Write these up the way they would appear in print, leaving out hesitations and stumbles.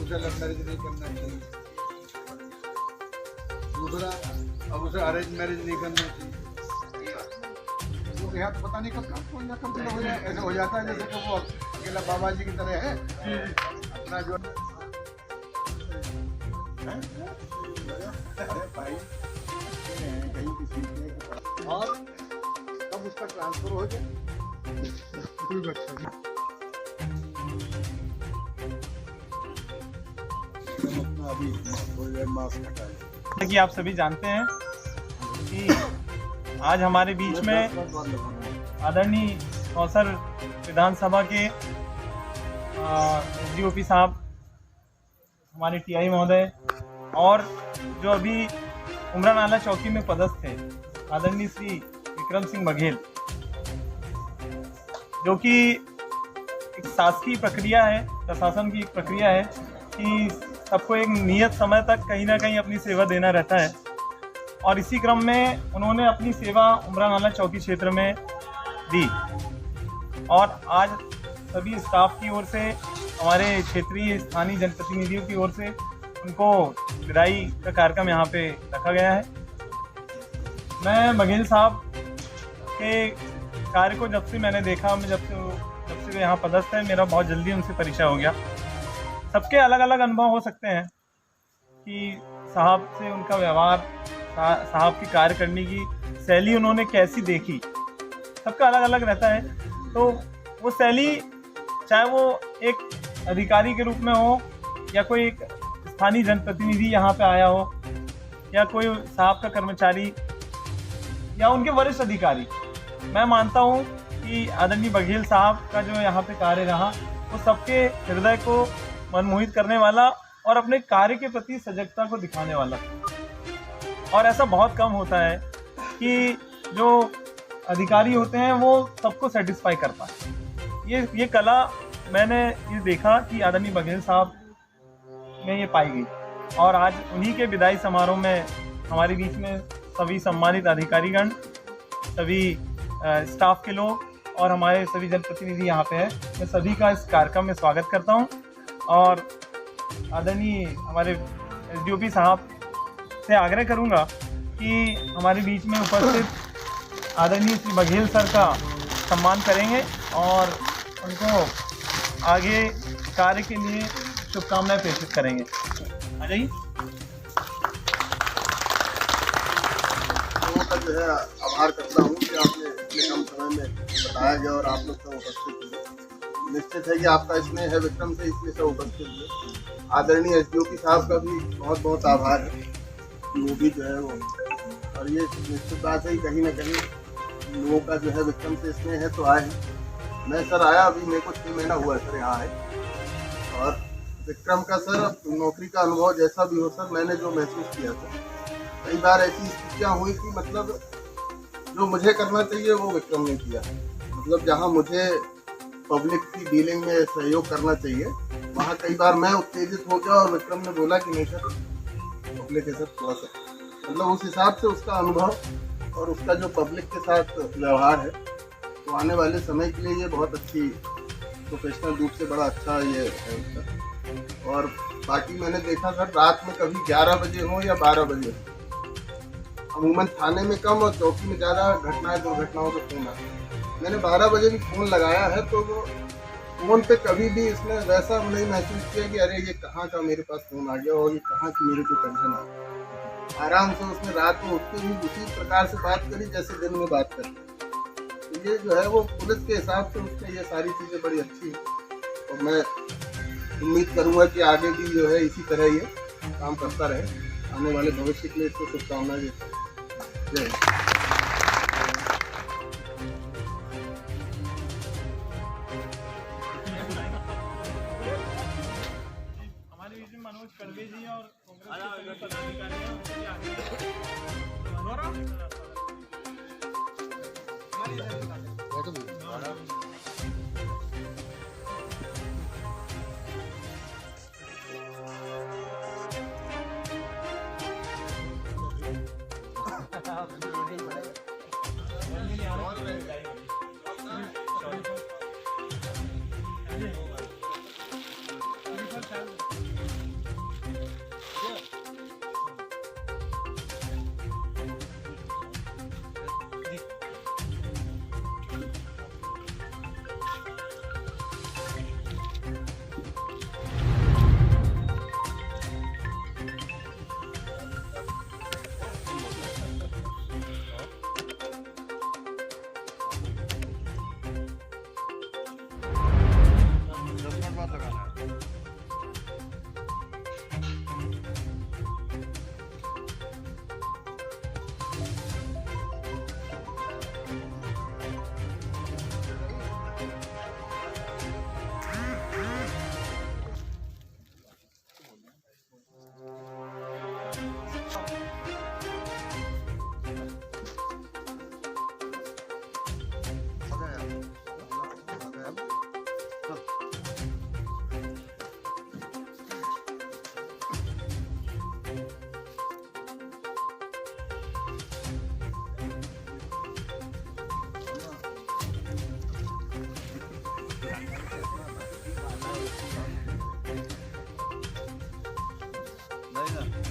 उसे love marriage नहीं करना चाहिए। दूसरा, अब उसे अरेंज मैरिज नहीं करना चाहिए। वो यहाँ तो पता नहीं कब हो जाए, ऐसा हो जाता है जैसे कि वो अकेला बाबा जी की तरह है अपना जो अरे भाई कहीं किसी और कब उसका ट्रांसफर हो जाए कोई बात नहीं। अपना अभी मास्क हटा लें। कि आप सभी जानते हैं कि आज हमारे बीच में आदरणीय कौसर विधानसभा के एसडीओपी साहब, हमारे टीआई महोदय और जो अभी उमरा नाला चौकी में पदस्थ थे आदरणीय श्री विक्रम सिंह बघेल, जो कि एक शासकीय प्रक्रिया है, प्रशासन की एक प्रक्रिया है कि सबको एक नियत समय तक कहीं ना कहीं अपनी सेवा देना रहता है। और इसी क्रम में उन्होंने अपनी सेवा उमरा नाला चौकी क्षेत्र में दी और आज सभी स्टाफ की ओर से, हमारे क्षेत्रीय स्थानीय जनप्रतिनिधियों की ओर से उनको विदाई का कार्यक्रम यहाँ पे रखा गया है। मैं बघेल साहब के कार्य को जब से मैंने देखा, मैं जब से वे यहाँ पदस्थ है, मेरा बहुत जल्दी उनसे परिचय हो गया। सबके अलग अलग अनुभव हो सकते हैं कि साहब से उनका व्यवहार, साहब की कार्य करने की शैली उन्होंने कैसी देखी, सबका अलग अलग रहता है। तो वो शैली चाहे वो एक अधिकारी के रूप में हो या कोई एक स्थानीय जनप्रतिनिधि यहाँ पे आया हो या कोई साहब का कर्मचारी या उनके वरिष्ठ अधिकारी, मैं मानता हूँ कि आदरणीय बघेल साहब का जो यहाँ पे कार्य रहा वो सबके हृदय को मनमोहित करने वाला और अपने कार्य के प्रति सजगता को दिखाने वाला। और ऐसा बहुत कम होता है कि जो अधिकारी होते हैं वो सबको सेटिस्फाई कर पाए। ये कला मैंने ये देखा कि आदरणीय बघेल साहब में ये पाई गई। और आज उन्हीं के विदाई समारोह में हमारे बीच में सभी सम्मानित अधिकारीगण, सभी स्टाफ के लोग और हमारे सभी जनप्रतिनिधि यहाँ पे हैं। मैं सभी का इस कार्यक्रम में स्वागत करता हूँ और आदरणीय हमारे एसडीओपी साहब से आग्रह करूँगा कि हमारे बीच में उपस्थित आदरणीय श्री बघेल सर का सम्मान करेंगे और उनको आगे कार्य के लिए शुभकामनाएं प्रेषित करेंगे। आ जाइए। लोगों का जो है आभार करता हूँ कि आपने इतने कम समय में बताया गया और आप लोग सब उपस्थित हुए। निश्चित है कि आपका स्नेह है विक्रम से, इसलिए सब उपस्थित हुए। आदरणीय एसडीओपी साहब का भी बहुत बहुत आभार है कि वो भी जो है वो, और ये निश्चित बात है कि कहीं ना कहीं लोगों का जो है विक्रम से स्नेह है तो आए। मैं सर आया अभी मेरे को 6 महीना हुआ है सर यहाँ है, और विक्रम का सर नौकरी का अनुभव जैसा भी हो सर, मैंने जो महसूस किया था, कई बार ऐसी स्थितियाँ हुई कि मतलब जो मुझे करना चाहिए वो विक्रम ने किया। मतलब जहाँ मुझे पब्लिक की डीलिंग में सहयोग करना चाहिए वहाँ कई बार मैं उत्तेजित हो गया और विक्रम ने बोला कि नहीं सर पब्लिक के साथ थोड़ा सा, मतलब उस हिसाब से उसका अनुभव और उसका जो पब्लिक के साथ व्यवहार है तो आने वाले समय के लिए ये बहुत अच्छी प्रोफेशनल रूप से बड़ा अच्छा ये है उसका। और बाकी मैंने देखा सर रात में कभी 11 बजे हो या 12 बजे हो, अमूमन थाने में कम और चौकी में ज़्यादा घटनाएं दुर्घटनाओं का फोन आता है। मैंने 12 बजे भी फ़ोन लगाया है तो वो फ़ोन पे कभी भी इसने वैसा नहीं महसूस किया कि अरे ये कहाँ का मेरे पास फ़ोन आ गया और ये कहाँ की मेरे को टेंशन आ गई। आराम से उसने रात में उठते ही उसी प्रकार से बात करी जैसे दिन में बात करती। तो ये जो है वो पुलिस के हिसाब से उसने ये सारी चीज़ें बड़ी अच्छी है और मैं उम्मीद करूँगा कि आगे भी जो है इसी तरह ये काम करता रहे। आने वाले भविष्य के लिए इसको शुभकामनाएं देता हूँ। जय हमारे बीच में मनोज कड़वे जी और कांग्रेस के पदाधिकारी हैं, उनके लिए आगे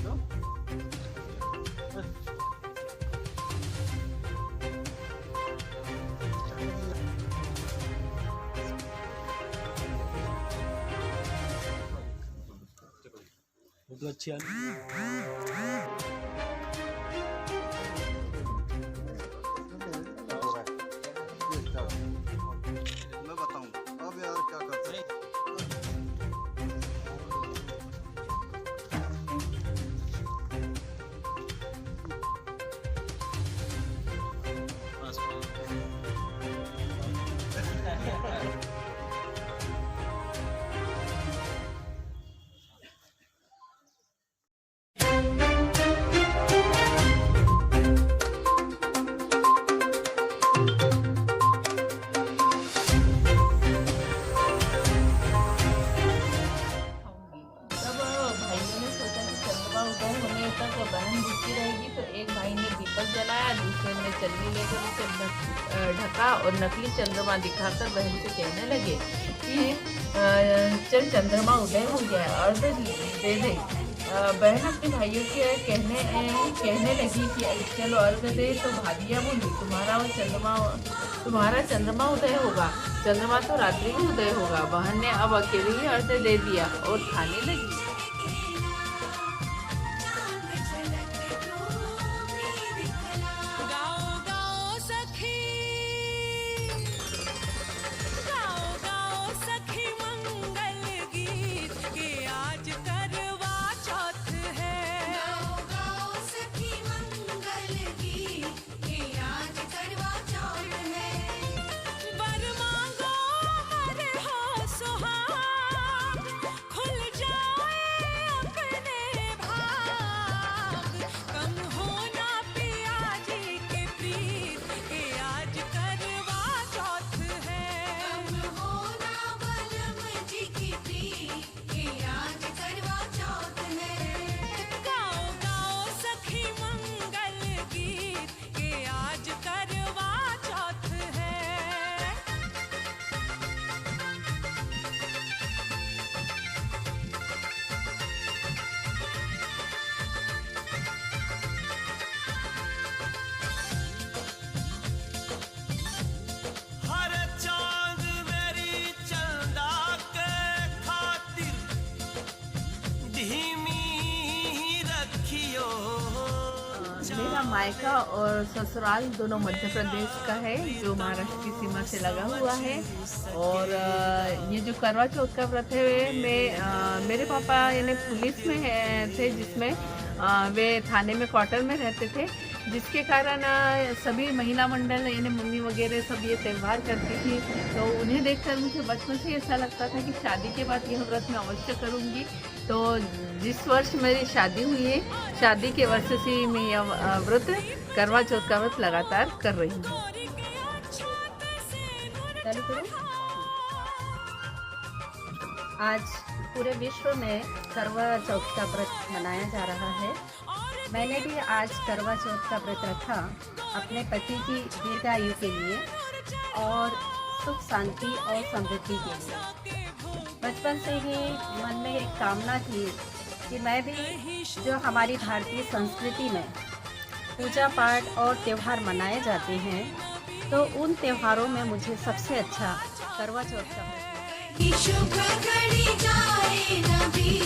बहुत अच्छी आ मैं बताऊं अब यार क्या करते हैं। तब भाइयों ने सोचा कि चंद्रमा उदय होने तक बहन भूखी रहेगी, तो एक भाई ने दीपक जलाया, दूसरे ने चलनी लेकर उसे ढका और नकली चंद्रमा दिखाकर बहन से कहने लगे कि चल चंद्रमा उदय हो गया, अर्घ दे दे। बहन अपने भाइयों के कहने लगी कि चलो अर्घ दे, तो भाभियाँ बोली तुम्हारा चंद्रमा उदय होगा, चंद्रमा तो रात्रि में उदय होगा। बहन ने अब अकेले ही अर्घ दे दिया और खाने लगी। मेरा मायका और ससुराल दोनों मध्य प्रदेश का है, जो महाराष्ट्र की सीमा से लगा हुआ है। और ये जो करवा चौथ का व्रत है, मेरे पापा यानी पुलिस में थे, जिसमें वे थाने में क्वार्टर में रहते थे, जिसके कारण सभी महिला मंडल यानी मम्मी वगैरह सब ये त्यौहार करती थी। तो उन्हें देखकर मुझे बचपन से ऐसा लगता था कि शादी के बाद यह व्रत मैं अवश्य करूँगी। तो जिस वर्ष मेरी शादी हुई है, शादी के वर्ष से मैं यह व्रत करवा चौथ का व्रत लगातार कर रही हूँ। आज पूरे विश्व में करवा चौथ का व्रत मनाया जा रहा है। मैंने भी आज करवा चौथ का व्रत रखा अपने पति की दीर्घायु के लिए और सुख शांति और समृद्धि के लिए। बचपन से ही मन में एक कामना थी कि मैं भी जो हमारी भारतीय संस्कृति में पूजा पाठ और त्यौहार मनाए जाते हैं, तो उन त्योहारों में मुझे सबसे अच्छा करवा चौथ का शुभ घड़ी जाए नबी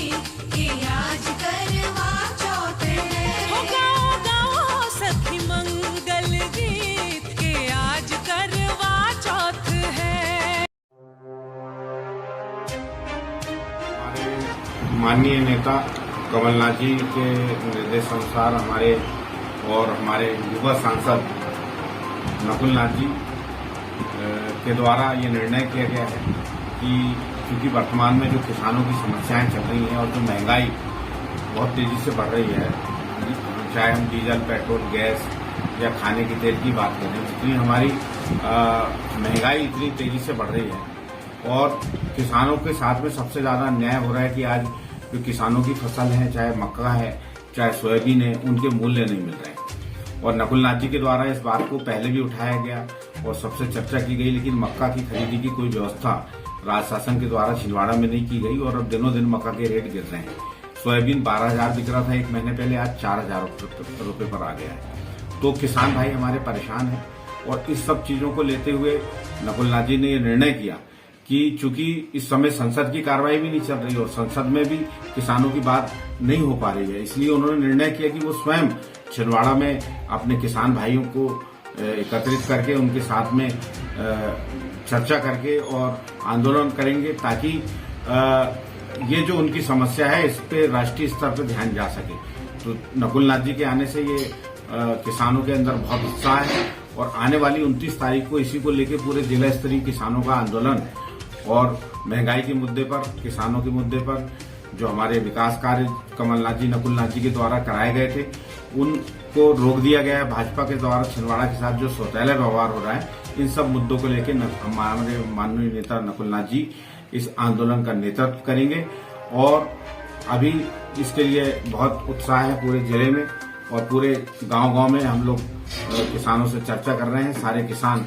के आज करवा चौथ है। हो गाओ गाओ सखी मंगल गीत के आज करवा चौथ है। हमारे माननीय नेता कमलनाथ जी के निर्देश अनुसार हमारे युवा सांसद नकुलनाथ जी के द्वारा ये निर्णय किया गया है कि क्योंकि वर्तमान में जो किसानों की समस्याएं चल रही हैं और जो महंगाई बहुत तेजी से बढ़ रही है, चाहे हम डीजल, पेट्रोल, गैस या खाने की तेल की बात करें, जितनी हमारी महंगाई इतनी तेजी से बढ़ रही है और किसानों के साथ में सबसे ज्यादा अन्याय हो रहा है कि आज जो किसानों की फसल है, चाहे मक्का है, चाहे सोयाबीन है, उनके मूल्य नहीं मिल रहे हैं। और नकुलनाथ जी के द्वारा इस बात को पहले भी उठाया गया और सबसे चर्चा की गई, लेकिन मक्का की खरीदी की कोई व्यवस्था राज्य शासन के द्वारा छिंदवाड़ा में नहीं की गई और अब दिनों दिन मक्का के रेट गिर रहे हैं। सोयाबीन 12,000 बिक रहा था एक महीने पहले, आज 4,000 रुपये पर आ गया है। तो किसान भाई हमारे परेशान हैं और इस सब चीजों को लेते हुए नकुलनाथ जी ने ये निर्णय किया कि चूंकि इस समय संसद की कार्रवाई भी नहीं चल रही और संसद में भी किसानों की बात नहीं हो पा रही है, इसलिए उन्होंने निर्णय किया कि वो स्वयं छिंदवाड़ा में अपने किसान भाइयों को एकत्रित करके उनके साथ में चर्चा करके और आंदोलन करेंगे ताकि ये जो उनकी समस्या है इस पे राष्ट्रीय स्तर पर ध्यान जा सके। तो नकुलनाथ जी के आने से ये किसानों के अंदर बहुत उत्साह है और आने वाली 29 तारीख को इसी को लेकर पूरे जिला स्तरीय किसानों का आंदोलन और महंगाई के मुद्दे पर, किसानों के मुद्दे पर जो हमारे विकास कार्य कमलनाथ जी, नकुलनाथ जी के द्वारा कराए गए थे उनको रोक दिया गया है। भाजपा के द्वारा छिंदवाड़ा के साथ जो सौतेला व्यवहार हो रहा है, इन सब मुद्दों को लेकर हमारे माननीय नेता नकुलनाथ जी इस आंदोलन का नेतृत्व करेंगे और अभी इसके लिए बहुत उत्साह है पूरे जिले में और पूरे गांव-गांव में हम लोग किसानों से चर्चा कर रहे हैं। सारे किसान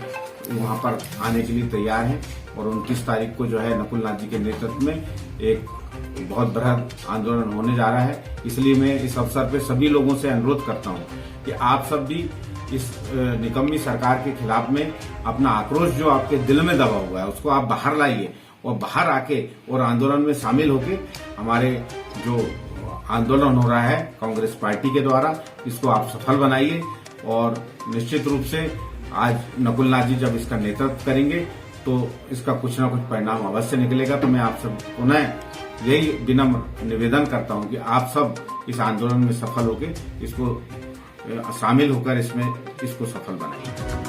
वहां पर आने के लिए तैयार हैं और 29 तारीख को जो है नकुलनाथ जी के नेतृत्व में एक बहुत बृहद आंदोलन होने जा रहा है। इसलिए मैं इस अवसर पे सभी लोगों से अनुरोध करता हूं कि आप सब भी इस निकम्मी सरकार के खिलाफ में अपना आक्रोश जो आपके दिल में दबा हुआ है उसको आप बाहर लाइए और बाहर आके और आंदोलन में शामिल होके हमारे जो आंदोलन हो रहा है कांग्रेस पार्टी के द्वारा इसको आप सफल बनाइए। और निश्चित रूप से आज नकुलनाथ जी जब इसका नेतृत्व करेंगे तो इसका कुछ ना कुछ परिणाम अवश्य निकलेगा। तो मैं आप सब पुनः यही विनम्र निवेदन करता हूं कि आप सब इस आंदोलन में सफल होकर इसको शामिल होकर इसको सफल बनाइए।